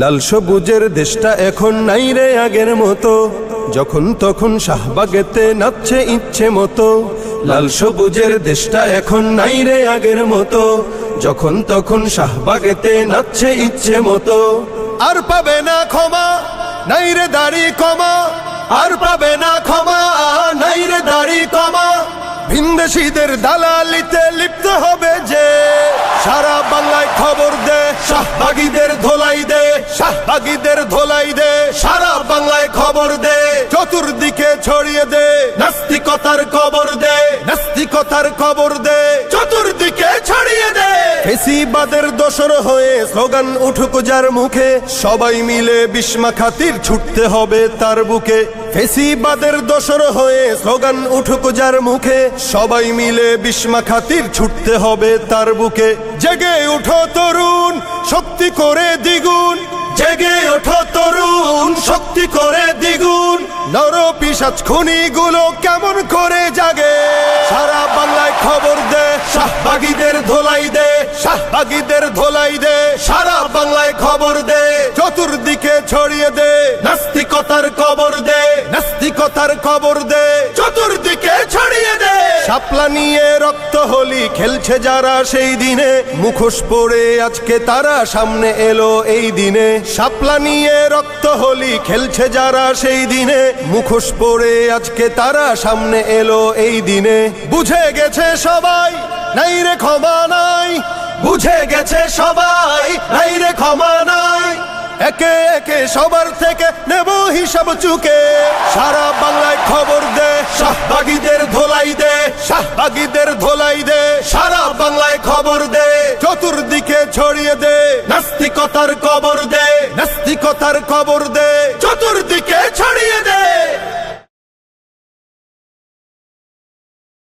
লাল সবুজের দেশটা এখন নাই রে আগের মতো, যখন তখন শাহবাগেতে নাচছে ইচ্ছে মতো। লাল সবুজের দেশটা এখন নাই রে আগের মতো, যখন তখন শাহবাগেতে নাচছে ইচ্ছে মতো। আর পাবে না ক্ষমা, নাই রে দাড়ি কমা, আর পাবে না ক্ষমা, নাই রে দাড়ি কমা। ভিনদেশীদের দালালিতে লিপ্ত হবে যে, সারা বাংলায় খবর দে, শাহবাগীদের ধোলাই দে, শাহবাগীদের ধোলাই দে, সারা বাংলায় খবর দে, চতুর্দিকে ছড়িয়ে দে, নাস্তিকতার খবর দে, নাস্তিকতার খবর দে, চতুর্দিকে ছড়িয়ে দে। ফেসিবাদের দোসর হয়ে স্লোগান উঠুক যার মুখে, সবাই মিলে বিস্মা খাতির ছুটতে হবে তার বুকে। ফেসিবাদের দোসর হয়ে স্লোগান উঠুক যার মুখে, সবাই মিলে বিস্মা খাতির ছুটতে হবে তার বুকে। জেগে ওঠো তরুণ, শক্তি করে দ্বিগুণ, জেগে ওঠো তরুণ, শক্তি করে দ্বিগুণ। নর পিশাচ খুনিগুলো কেমন করে জাগে, সারা বাংলায় খবর দে, শাহবাগীদের ধোলাই দে, শাহবাগীদের ধোলাই দে, সারা বাংলায় খবর দে, চতুর্দিকে ছড়িয়ে দে, নাস্তিকতার খবর দে, নাস্তিকতার খবর দে, চতুর্দিকে ছড়িয়ে দে। শাপলা নিয়ে রক্ত হোলি খেলছে যারা সেই দিনে, মুখোশ পরে আজকে তারা সামনে এলো এই দিনে। শাপলা নিয়ে রক্ত হোলি খেলছে যারা সেই দিনে, মুখোশ পরে আজকে তারা সামনে এলো এই দিনে। বুঝে গেছে সবাই, নাই রে ক্ষমা নাই, বুঝে গেছে সবাই, নাই রে ক্ষমা নাই। একে একে সবার থেকে নেব হিসাব চুকে, সারা বাংলায় খবর দে, শাহবাগীদের ধোলাই দে, শাহবাগীদের ধোলাই দে, সারা বাংলায় খবর দে, চতুর্দিকে ছড়িয়ে দে, নাস্তিকতার খবর দে, নাস্তিকতার খবর দে,